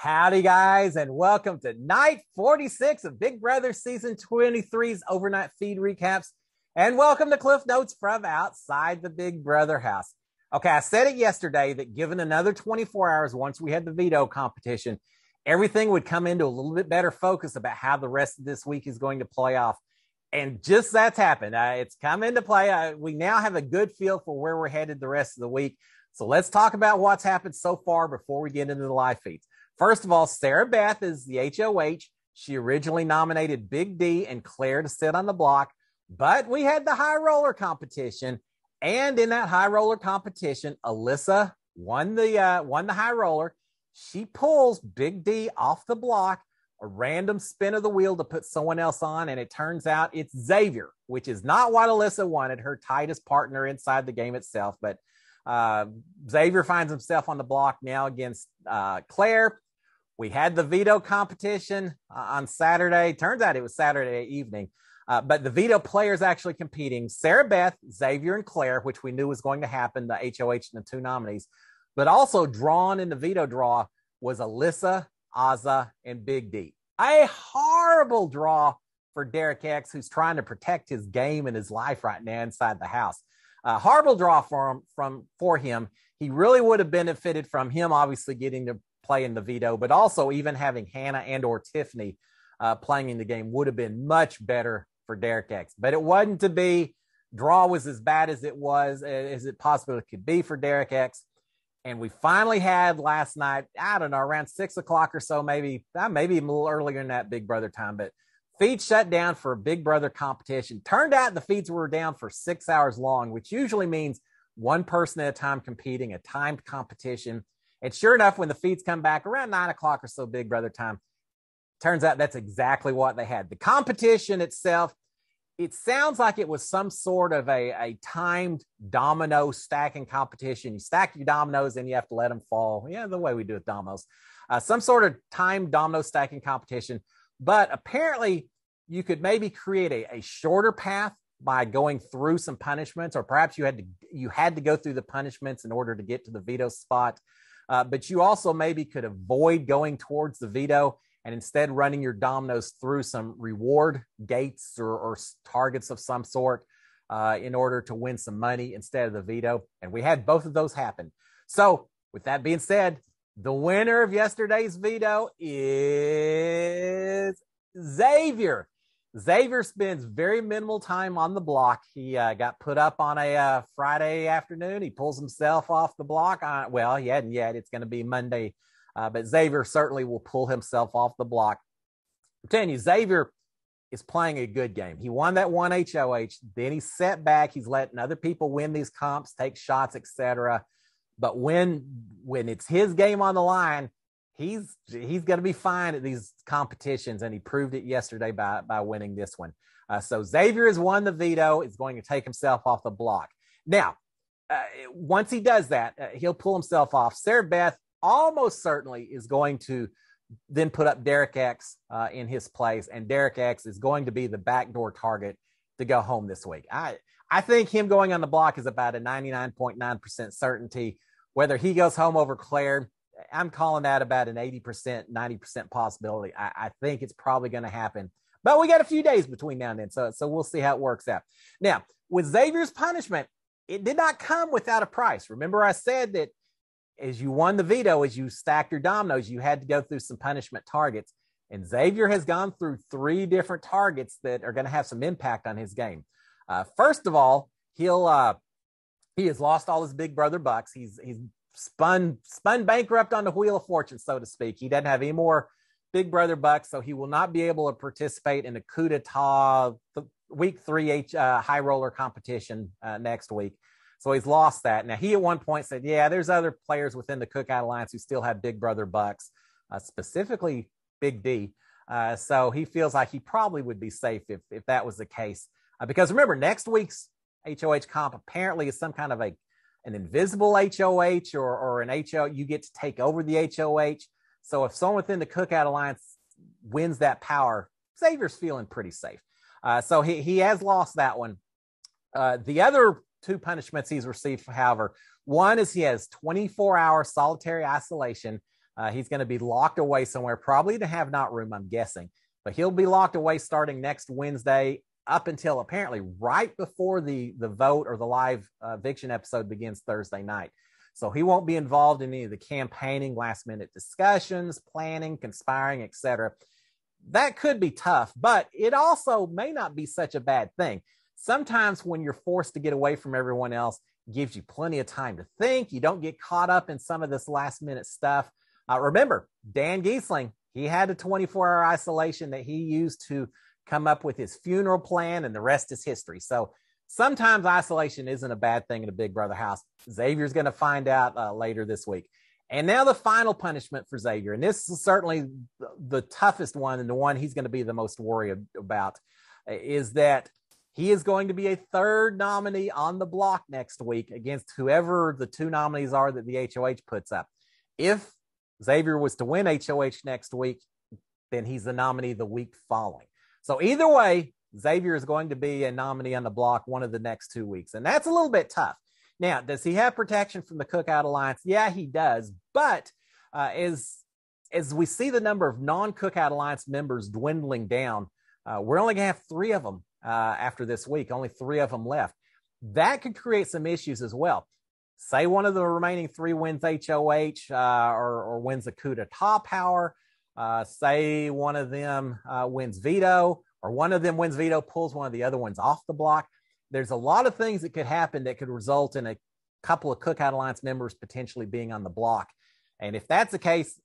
Howdy, guys, and welcome to night 46 of Big Brother Season 23's overnight feed recaps. And welcome to Cliff Notes from outside the Big Brother house. Okay, I said it yesterday that given another 24 hours, once we had the veto competition, everything would come into a little bit better focus about how the rest of this week is going to play off. And just that's happened. It's come into play. We now have a good feel for where we're headed the rest of the week. So let's talk about what's happened so far before we get into the live feeds. First of all, Sarah Beth is the HOH. She originally nominated Big D and Claire to sit on the block, but we had the high roller competition. And in that high roller competition, Alyssa won the high roller. She pulls Big D off the block, a random spin of the wheel to put someone else on, and it turns out it's Xavier, which is not what Alyssa wanted, her tightest partner inside the game itself. But Xavier finds himself on the block now against Claire. We had the veto competition on Saturday. Turns out it was Saturday evening. But the veto players actually competing, Sarah Beth, Xavier, and Claire, which we knew was going to happen, the HOH and the two nominees. But also drawn in the veto draw was Alyssa, Azah, and Big D. A horrible draw for Derek X, who's trying to protect his game and his life right now inside the house. Horrible draw for him. He really would have benefited from him obviously getting to play in the veto, but also even having Hannah and or Tiffany playing in the game would have been much better for Derek X. But it wasn't to be. Draw was as bad as it possibly could be for Derek X. And we finally had last night, I don't know, around 6 o'clock or so, maybe even a little earlier than that Big Brother time, but feeds shut down for a Big Brother competition. Turned out the feeds were down for 6 hours long, which usually means one person at a time competing, a timed competition. And sure enough, when the feeds come back around 9 o'clock or so Big Brother time, turns out that's exactly what they had. The competition itself, it sounds like it was some sort of a timed domino stacking competition. You stack your dominoes and you have to let them fall. Yeah, the way we do with dominoes. Some sort of timed domino stacking competition. But apparently you could maybe create a shorter path by going through some punishments, or perhaps you had to go through the punishments in order to get to the veto spot. But you also maybe could avoid going towards the veto and instead running your dominoes through some reward gates or targets of some sort in order to win some money instead of the veto. And we had both of those happen. So with that being said, the winner of yesterday's veto is Xavier. Xavier spends very minimal time on the block. He got put up on a Friday afternoon. He pulls himself off the block. Well, he hadn't yet. It's going to be Monday. But Xavier certainly will pull himself off the block. I'm telling you, Xavier is playing a good game. He won that one HOH. Then he set back. He's letting other people win these comps, take shots, etc. But when it's his game on the line, he's going to be fine at these competitions, and he proved it yesterday by winning this one. So Xavier has won the veto. Is going to take himself off the block. Now, once he does that, he'll pull himself off. Sarah Beth almost certainly is going to then put up Derek X in his place, and Derek X is going to be the backdoor target to go home this week. I think him going on the block is about a 99.9% certainty. Whether he goes home over Claire, I'm calling that about an 80%, 90% possibility. I think it's probably going to happen. But we got a few days between now and then, so we'll see how it works out. Now, with Xavier's punishment, it did not come without a price. Remember I said that as you won the veto, as you stacked your dominoes, you had to go through some punishment targets. And Xavier has gone through 3 different targets that are going to have some impact on his game. First of all, he has lost all his Big Brother bucks. He's spun bankrupt on the Wheel of Fortune, so to speak. He doesn't have any more Big Brother bucks, so he will not be able to participate in the coup d'etat week 3 high roller competition next week. So he's lost that. Now, he at one point said, yeah, there's other players within the Cookout Alliance who still have Big Brother bucks, specifically Big D. So he feels like he probably would be safe if that was the case. Because remember, next week's HOH comp apparently is some kind of an invisible HOH or an HO. You get to take over the HOH. So if someone within the Cookout Alliance wins that power, Xavier's feeling pretty safe. So he has lost that one. The other 2 punishments he's received, however, one is he has 24-hour solitary isolation. He's going to be locked away somewhere, probably to have not room, I'm guessing. But he'll be locked away starting next Wednesday up until apparently right before the vote or the live eviction episode begins Thursday night. So he won't be involved in any of the campaigning, last-minute discussions, planning, conspiring, etc. That could be tough, but it also may not be such a bad thing. Sometimes when you're forced to get away from everyone else, it gives you plenty of time to think. You don't get caught up in some of this last-minute stuff. Remember, Dan Giesling, he had a 24-hour isolation that he used to come up with his funeral plan, and the rest is history. So sometimes isolation isn't a bad thing in a Big Brother house. Xavier's going to find out later this week. And now the final punishment for Xavier, and this is certainly the toughest one and the one he's going to be the most worried about, is that he is going to be a third nominee on the block next week against whoever the two nominees are that the HOH puts up. If Xavier was to win HOH next week, then he's the nominee the week following. So either way, Xavier is going to be a nominee on the block one of the next 2 weeks. And that's a little bit tough. Now, does he have protection from the Cookout Alliance? Yeah, he does. But as we see the number of non-Cookout Alliance members dwindling down, we're only going to have 3 of them after this week, only 3 of them left. That could create some issues as well. Say one of the remaining 3 wins HOH or wins a coup d'etat power. Say one of them wins veto, or one of them wins veto, pulls one of the other ones off the block. There's a lot of things that could happen that could result in a couple of Cookout Alliance members potentially being on the block. And if that's the case,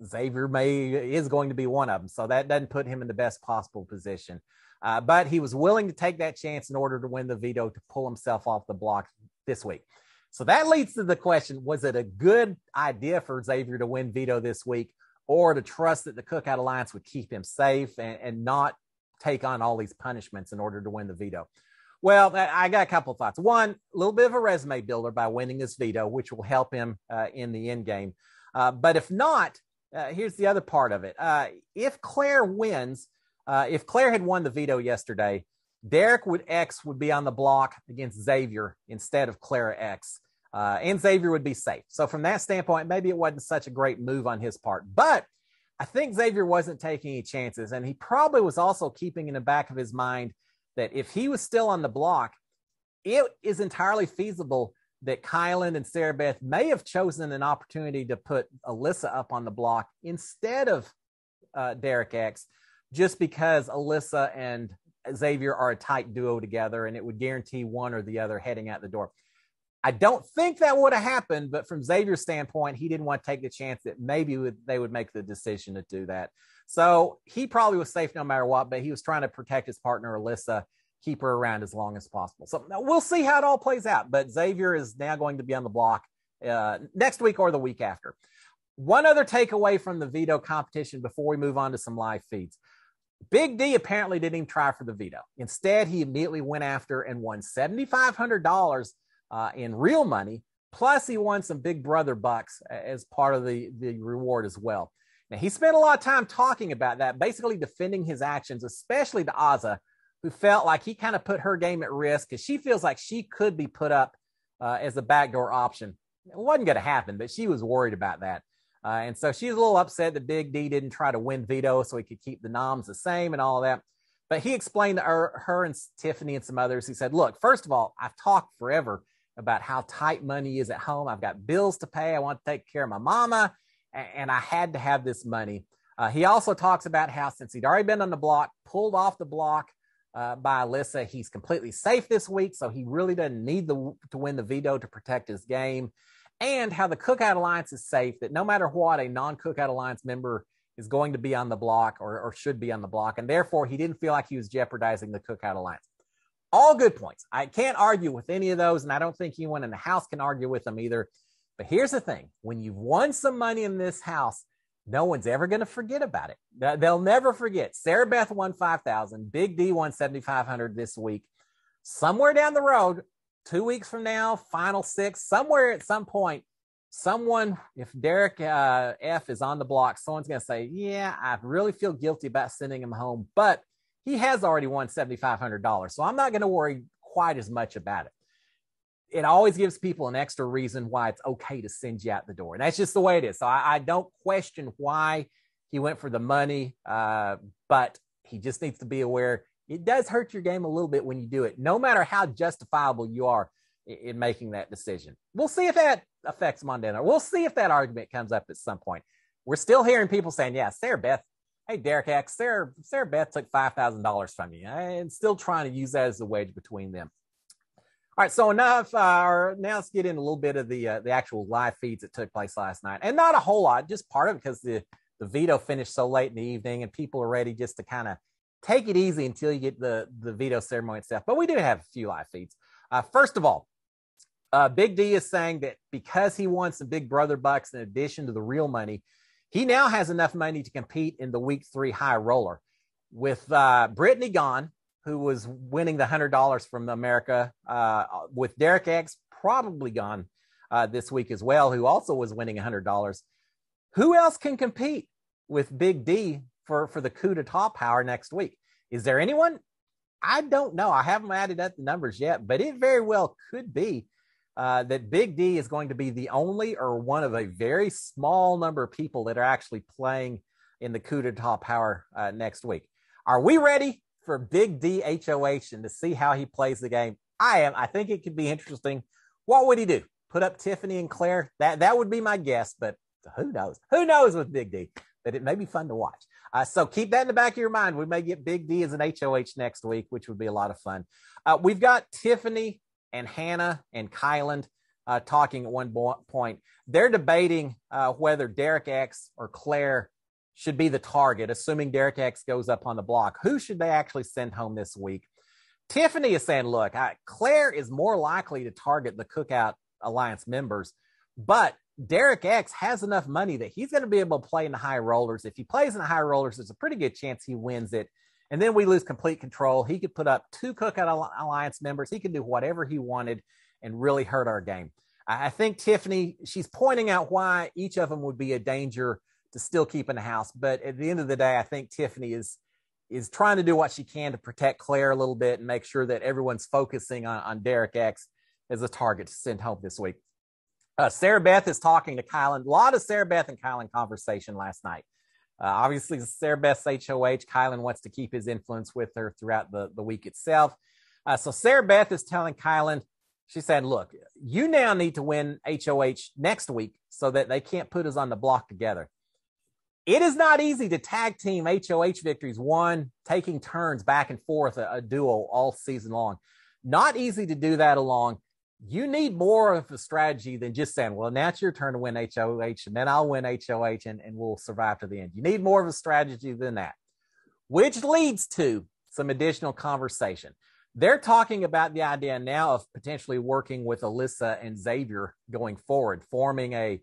Xavier is going to be one of them. So that doesn't put him in the best possible position. But he was willing to take that chance in order to win the veto to pull himself off the block this week. So that leads to the question, was it a good idea for Xavier to win veto this week, or to trust that the Cookout Alliance would keep him safe and not take on all these punishments in order to win the veto? Well, I got a couple of thoughts. One, a little bit of a resume builder by winning this veto, which will help him in the end game. But if not, here's the other part of it. If Claire wins, if Claire had won the veto yesterday, Derek X would be on the block against Xavier instead of Clara X. And Xavier would be safe. So from that standpoint, maybe it wasn't such a great move on his part. But I think Xavier wasn't taking any chances. And he probably was also keeping in the back of his mind that if he was still on the block, it is entirely feasible that Kylan and Sarah Beth may have chosen an opportunity to put Alyssa up on the block instead of Derek X, just because Alyssa and Xavier are a tight duo together, and it would guarantee one or the other heading out the door. I don't think that would have happened, but from Xavier's standpoint, he didn't want to take the chance that maybe they would make the decision to do that. So he probably was safe no matter what, but he was trying to protect his partner, Alyssa, keep her around as long as possible. So we'll see how it all plays out, but Xavier is now going to be on the block next week or the week after. One other takeaway from the veto competition before we move on to some live feeds. Big D apparently didn't even try for the veto. Instead, he immediately went after and won $7,500 in real money. Plus, he won some Big Brother bucks as part of the reward as well. Now, he spent a lot of time talking about that, basically defending his actions, especially to Azah, who felt like he kind of put her game at risk because she feels like she could be put up as a backdoor option. It wasn't going to happen, but she was worried about that. And so she's a little upset that Big D didn't try to win veto so he could keep the noms the same and all of that. But he explained to her and Tiffany and some others, he said, look, first of all, I've talked forever about how tight money is at home. I've got bills to pay. I want to take care of my mama, and I had to have this money. He also talks about how since he'd already been on the block, pulled off the block by Alyssa, he's completely safe this week, so he really doesn't need to win the veto to protect his game, and how the Cookout Alliance is safe, that no matter what, a non-Cookout Alliance member is going to be on the block or should be on the block, and therefore he didn't feel like he was jeopardizing the Cookout Alliance. All good points. I can't argue with any of those, and I don't think anyone in the house can argue with them either. But here's the thing. When you've won some money in this house, no one's ever going to forget about it. They'll never forget. Sarah Beth won $5,000. Big D won $7,500 this week. Somewhere down the road, 2 weeks from now, final 6, somewhere at some point, someone, if Derek F is on the block, someone's going to say, yeah, I really feel guilty about sending him home, but he has already won $7,500. So I'm not going to worry quite as much about it. it always gives people an extra reason why it's okay to send you out the door. And that's just the way it is. So I don't question why he went for the money, but he just needs to be aware it does hurt your game a little bit when you do it, no matter how justifiable you are in making that decision. We'll see if that affects Monday night. We'll see if that argument comes up at some point. We're still hearing people saying, yeah, Sarah Beth, hey, Derek X, Sarah Beth took $5,000 from you, and still trying to use that as a wedge between them. All right, so enough. Now let's get in a little bit of the actual live feeds that took place last night, and not a whole lot, just part of it because the veto finished so late in the evening, and people are ready just to kind of take it easy until you get the veto ceremony itself. But we do have a few live feeds. First of all, Big D is saying that because he won some Big Brother bucks in addition to the real money, he now has enough money to compete in the week 3 high roller. With Brittany gone, who was winning the $100 from America, with Derek X probably gone this week as well, who also was winning $100. Who else can compete with Big D for the coup d'etat power next week? Is there anyone? I don't know. I haven't added up the numbers yet, but it very well could be that Big D is going to be the only or one of a very small number of people that are actually playing in the coup d'etat power next week. Are we ready for Big D HOH and to see how he plays the game? I am. I think it could be interesting. What would he do? Put up Tiffany and Claire? That would be my guess, but who knows? Who knows with Big D? But it may be fun to watch. So keep that in the back of your mind. We may get Big D as an HOH next week, which would be a lot of fun. We've got Tiffany and Hannah and Kyland talking at one point. They're debating whether Derek X or Claire should be the target, assuming Derek X goes up on the block. Who should they actually send home this week? Tiffany is saying, look, Claire is more likely to target the Cookout Alliance members, but Derek X has enough money that he's going to be able to play in the high rollers. If he plays in the high rollers, there's a pretty good chance he wins it. And then we lose complete control. He could put up 2 Cookout Alliance members. He could do whatever he wanted and really hurt our game. I think Tiffany, she's pointing out why each of them would be a danger to still keep in the house. But at the end of the day, I think Tiffany is trying to do what she can to protect Claire a little bit and make sure that everyone's focusing on Derek X as a target to send home this week. Sarah Beth is talking to Kylan. A lot of Sarah Beth and Kylan conversation last night. Obviously, Sarah Beth's HOH. Kylan wants to keep his influence with her throughout the week itself. So Sarah Beth is telling Kylan, she said, look, you now need to win HOH next week so that they can't put us on the block together. It is not easy to tag team HOH victories, taking turns back and forth, a duo all season long. Not easy to do that alone. You need more of a strategy than just saying, well, now it's your turn to win HOH, and then I'll win HOH, and we'll survive to the end. You need more of a strategy than that, which leads to some additional conversation. They're talking about the idea now of potentially working with Alyssa and Xavier going forward, forming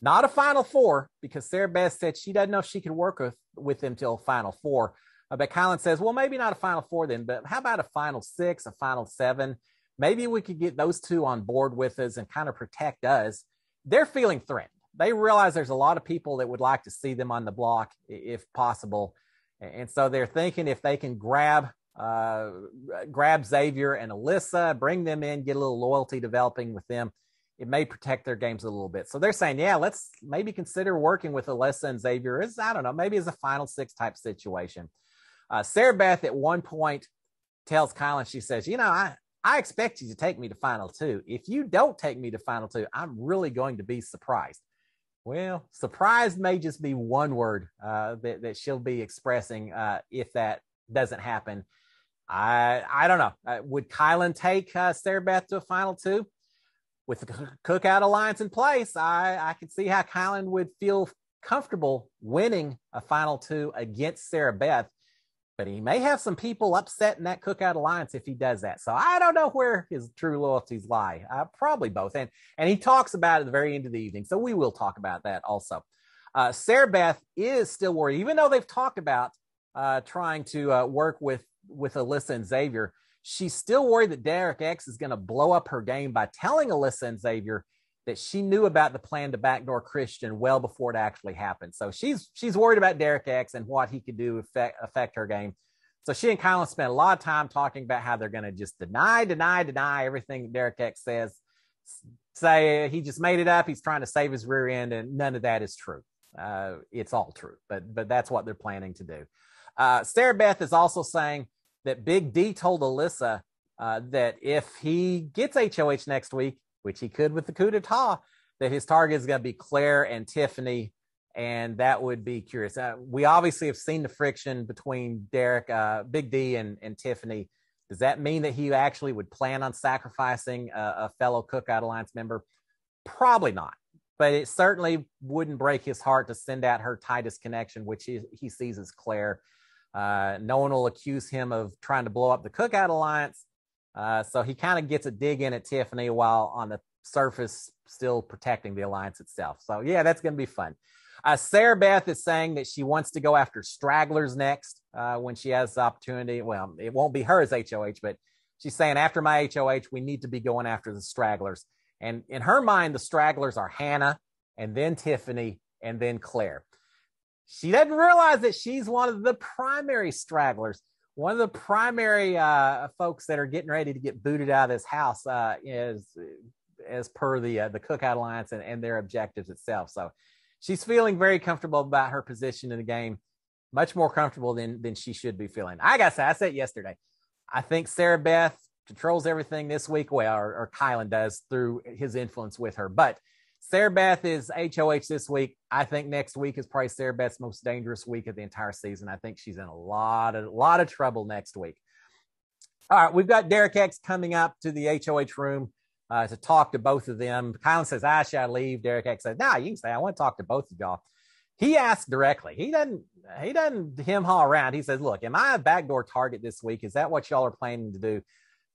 not a Final Four, because Sarah Beth said she doesn't know if she could work with them till Final Four. But Kylan says, well, maybe not a Final Four then, but how about a Final 6, a Final 7? Maybe we could get those 2 on board with us and kind of protect us. They're feeling threatened. They realize there's a lot of people that would like to see them on the block if possible. And so they're thinking if they can grab Xavier and Alyssa, bring them in, get a little loyalty developing with them, it may protect their games a little bit. So they're saying, yeah, let's maybe consider working with Alyssa and Xavier as, I don't know, maybe as a Final 6 type situation. Sarah Beth at one point tells Kylan, she says, I expect you to take me to Final 2. If you don't take me to Final 2, I'm really going to be surprised. Well, surprised may just be one word that she'll be expressing if that doesn't happen. I don't know. Would Kylan take Sarah Beth to a Final 2? With the Cookout Alliance in place, I could see how Kylan would feel comfortable winning a Final 2 against Sarah Beth. But he may have some people upset in that Cookout Alliance if he does that. So I don't know where his true loyalties lie. Probably both. And he talks about it at the very end of the evening. So we will talk about that also. Sarah Beth is still worried, even though they've talked about trying to work with Alyssa and Xavier. She's still worried that Derek X is going to blow up her game by telling Alyssa and Xavier that she knew about the plan to backdoor Christian well before it actually happened. So she's worried about Derek X and what he could do affect her game. So she and Kylan spent a lot of time talking about how they're going to just deny everything Derek X says. Say he just made it up. He's trying to save his rear end, and none of that is true. It's all true, but that's what they're planning to do. Sarah Beth is also saying that Big D told Alyssa that if he gets HOH next week, which he could with the coup d'etat, that his target is going to be Claire and Tiffany, and that would be curious. We obviously have seen the friction between Big D and Tiffany. Does that mean that he actually would plan on sacrificing a fellow Cookout Alliance member? Probably not, but it certainly wouldn't break his heart to send out her tightest connection, which he sees as Claire. No one will accuse him of trying to blow up the Cookout Alliance. So he kind of gets a dig in at Tiffany while on the surface still protecting the alliance itself. So yeah, that's going to be fun. Sarah Beth is saying that she wants to go after stragglers next when she has the opportunity. Well, it won't be her as HOH, but she's saying after my HOH, we need to be going after the stragglers. And in her mind, the stragglers are Hannah and then Tiffany and then Claire. She doesn't realize that she's one of the primary stragglers. One of the primary folks that are getting ready to get booted out of this house is as per the Cookout Alliance and their objectives itself. So she's feeling very comfortable about her position in the game, much more comfortable than she should be feeling. I gotta say, I said yesterday, I think Sarah Beth controls everything this week, well, or Kylan does through his influence with her. But Sarah Beth is HOH this week. I think next week is probably Sarah Beth's most dangerous week of the entire season. I think she's in a lot of trouble next week. All right, we've got Derek X coming up to the HOH room to talk to both of them. Kylan says, should I leave? Derek X says, nah, you can stay. I want to talk to both of y'all. He asks directly. He doesn't hem-haw around. He says, look, am I a backdoor target this week? Is that what y'all are planning to do?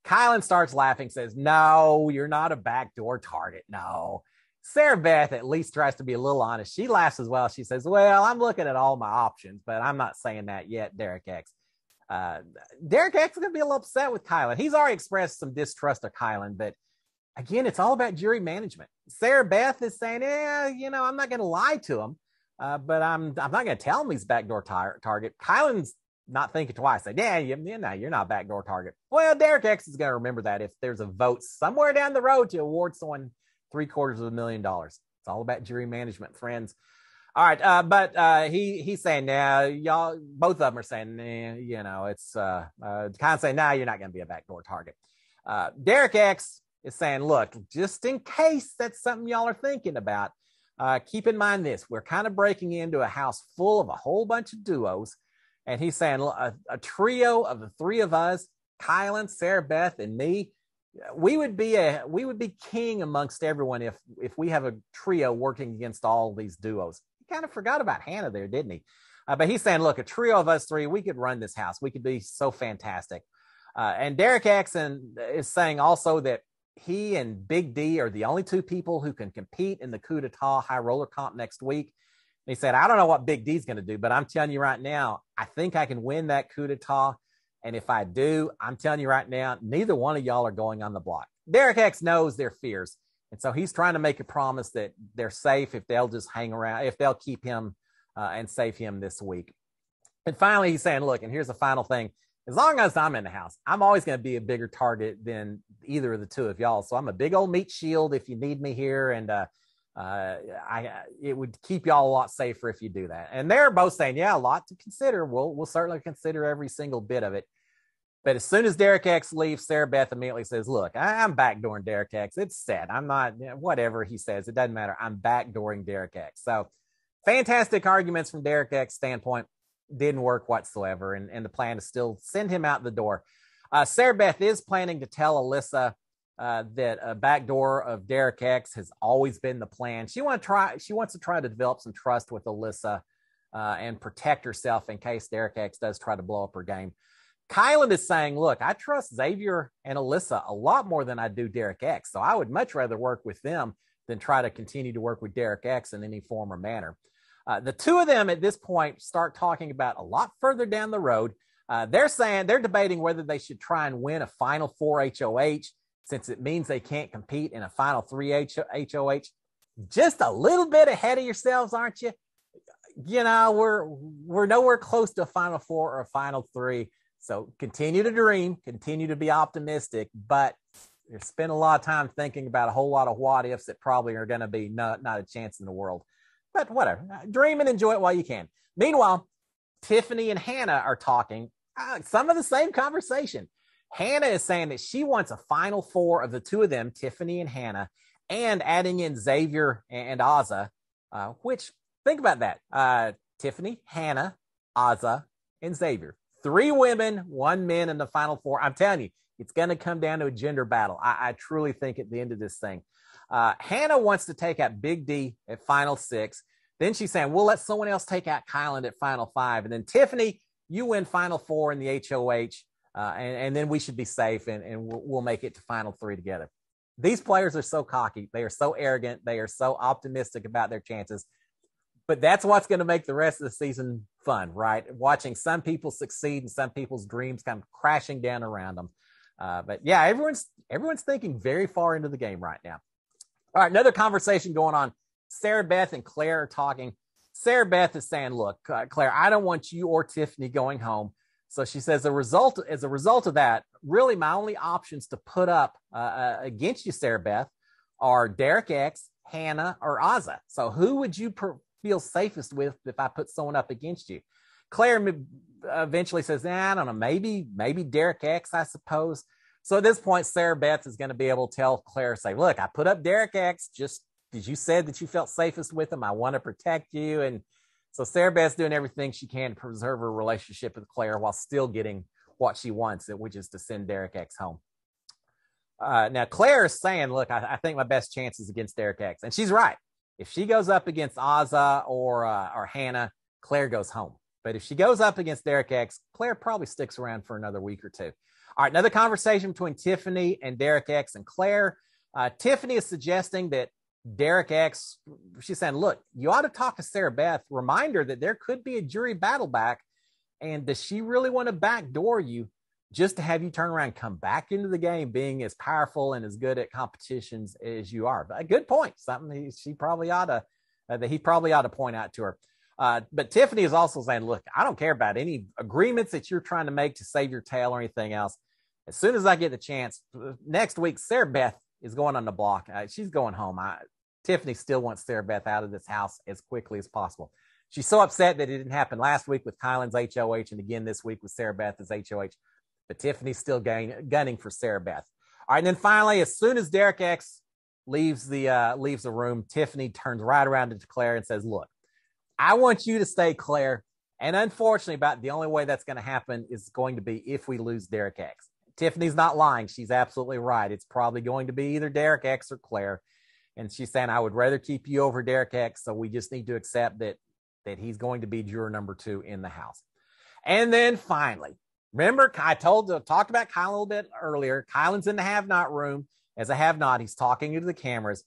Kylan starts laughing, says, no, you're not a backdoor target. No. Sarah Beth at least tries to be a little honest. She laughs as well. She says, well, I'm looking at all my options, but I'm not saying that yet, Derek X. Derek X is going to be a little upset with Kylan. He's already expressed some distrust of Kylan, but again, it's all about jury management. Sarah Beth is saying, I'm not going to lie to him, but I'm not going to tell him he's backdoor target. Kylan's not thinking twice. Say, you're not backdoor target. Well, Derek X is going to remember that if there's a vote somewhere down the road to award someone $750,000. It's all about jury management, friends. All right, but he's saying now, y'all, both of them are saying, it's kind of saying, you're not going to be a backdoor target. Derek X is saying, look, just in case that's something y'all are thinking about, keep in mind this: we're kind of breaking into a house full of a whole bunch of duos, and he's saying a trio of the three of us, Kylan, Sarah Beth, and me. We would be king amongst everyone if we have a trio working against all these duos. He kind of forgot about Hannah there, didn't he? But he's saying, look, a trio of us three, we could run this house. We could be so fantastic. And Derek X is saying also that he and Big D are the only two people who can compete in the coup d'etat high roller comp next week. And he said, I don't know what Big D's going to do, but I'm telling you right now, I think I can win that coup d'etat. And if I do, I'm telling you right now, neither one of y'all are going on the block. Derek X knows their fears. And so he's trying to make a promise that they're safe if they'll just hang around, if they'll keep him and save him this week. And finally, he's saying, look, and here's the final thing. As long as I'm in the house, I'm always going to be a bigger target than either of the two of y'all. So I'm a big old meat shield if you need me here. And it would keep y'all a lot safer if you do that. And they're both saying, yeah, a lot to consider. We'll certainly consider every single bit of it. But as soon as Derek X leaves, Sarah Beth immediately says, look, I'm backdooring Derek X. It's set. I'm not, whatever he says, it doesn't matter. I'm backdooring Derek X. So fantastic arguments from Derek X's standpoint. Didn't work whatsoever. And the plan is still send him out the door. Sarah Beth is planning to tell Alyssa that a backdoor of Derek X has always been the plan. She wants to try to develop some trust with Alyssa and protect herself in case Derek X does try to blow up her game. Kylan is saying, look, I trust Xavier and Alyssa a lot more than I do Derek X. So I would much rather work with them than try to continue to work with Derek X in any form or manner. The two of them at this point start talking about a lot further down the road. They're debating whether they should try and win a Final Four HOH since it means they can't compete in a Final Three HOH. Just a little bit ahead of yourselves, aren't you? We're nowhere close to a Final Four or a Final Three. So continue to dream, continue to be optimistic, but you're spending a lot of time thinking about a whole lot of what ifs that probably are going to be not a chance in the world. But whatever, dream and enjoy it while you can. Meanwhile, Tiffany and Hannah are talking some of the same conversation. Hannah is saying that she wants a final four of the two of them, Tiffany and Hannah, and adding in Xavier and Azza, which, think about that. Tiffany, Hannah, Azza, and Xavier. 3 women, 1 man in the final four. I'm telling you, it's going to come down to a gender battle. I truly think at the end of this thing. Hannah wants to take out Big D at final 6. Then she's saying, we'll let someone else take out Kylan at final 5. And then Tiffany, you win final 4 in the HOH, and then we should be safe, and we'll make it to final 3 together. These players are so cocky. They are so arrogant. They are so optimistic about their chances. But that's what's going to make the rest of the season fun, right? Watching some people succeed and some people's dreams come crashing down around them. But yeah, everyone's thinking very far into the game right now. All right, another conversation going on. Sarah Beth and Claire are talking. Sarah Beth is saying, look, Claire, I don't want you or Tiffany going home. So she says, as a result of that, really my only options to put up against you, Sarah Beth, are Derek X, Hannah, or Azza. So who would you feel safest with if I put someone up against you? Claire eventually says, I don't know, maybe Derek X, I suppose. So at this point, Sarah Beth is going to be able to tell Claire, say, look, I put up Derek X just because you said that you felt safest with him. I want to protect you. And so Sarah Beth's doing everything she can to preserve her relationship with Claire while still getting what she wants, which is to send Derek X home. Now, Claire is saying, look, I think my best chance is against Derek X. And she's right. If she goes up against Azza or Hannah, Claire goes home. But if she goes up against Derek X, Claire probably sticks around for another week or two. All right, another conversation between Tiffany and Derek X and Claire. Tiffany is suggesting that Derek X, she's saying, look, you ought to talk to Sarah Beth. Remind her that there could be a jury battle back. And does she really want to backdoor you just to have you turn around and come back into the game being as powerful and as good at competitions as you are? But a good point. Something he probably ought to point out to her. But Tiffany is also saying, look, I don't care about any agreements that you're trying to make to save your tail or anything else. As soon as I get the chance, next week, Sarah Beth is going on the block. She's going home. Tiffany still wants Sarah Beth out of this house as quickly as possible. She's so upset that it didn't happen last week with Kylan's HOH and again this week with Sarah Beth's HOH. But Tiffany's still gunning for Sarah Beth. All right, and then finally, as soon as Derek X leaves the room, Tiffany turns right around to Claire and says, look, I want you to stay, Claire. And unfortunately, about the only way that's going to happen is going to be if we lose Derek X. Tiffany's not lying. She's absolutely right. It's probably going to be either Derek X or Claire. And she's saying, I would rather keep you over Derek X. So we just need to accept that he's going to be juror number 2 in the house. And then finally, remember, I talked about Kylan a little bit earlier. Kylan's in the have-not room. As a have-not, he's talking to the cameras.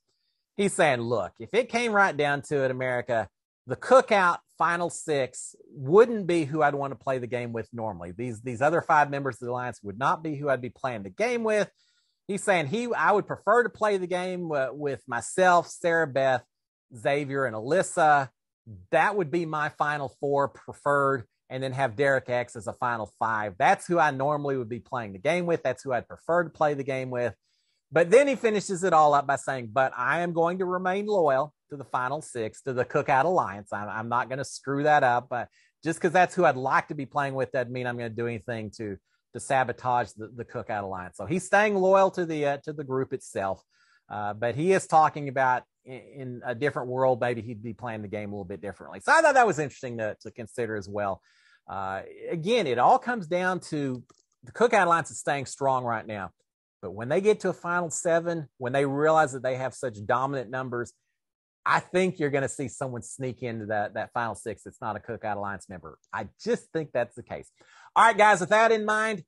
He's saying, look, if it came right down to it, America, the cookout final 6 wouldn't be who I'd want to play the game with normally. These other 5 members of the Alliance would not be who I'd be playing the game with. He's saying I would prefer to play the game with myself, Sarah Beth, Xavier, and Alyssa. That would be my final 4 preferred, and then have Derek X as a final 5. That's who I normally would be playing the game with. That's who I'd prefer to play the game with. But then he finishes it all up by saying, but I am going to remain loyal to the final 6, to the Cookout Alliance. I'm not going to screw that up. But just because that's who I'd like to be playing with doesn't mean I'm going to do anything to sabotage the Cookout Alliance. So he's staying loyal to the group itself. But he is talking about in a different world, maybe he'd be playing the game a little bit differently. So I thought that was interesting to consider as well. Again, it all comes down to the Cookout Alliance is staying strong right now. But when they get to a final 7, when they realize that they have such dominant numbers, I think you're going to see someone sneak into that final 6 that's not a Cookout Alliance member. I just think that's the case. All right, guys, with that in mind,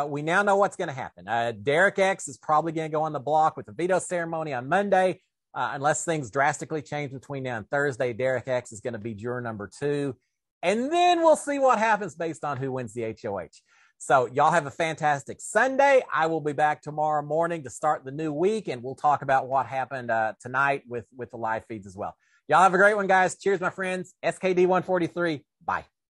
we now know what's going to happen. Derek X is probably going to go on the block with the veto ceremony on Monday. Unless things drastically change between now and Thursday, Derek X is going to be juror number 2. And then we'll see what happens based on who wins the HOH. So y'all have a fantastic Sunday. I will be back tomorrow morning to start the new week, and we'll talk about what happened tonight with the live feeds as well. Y'all have a great one, guys. Cheers, my friends. SKD 143. Bye.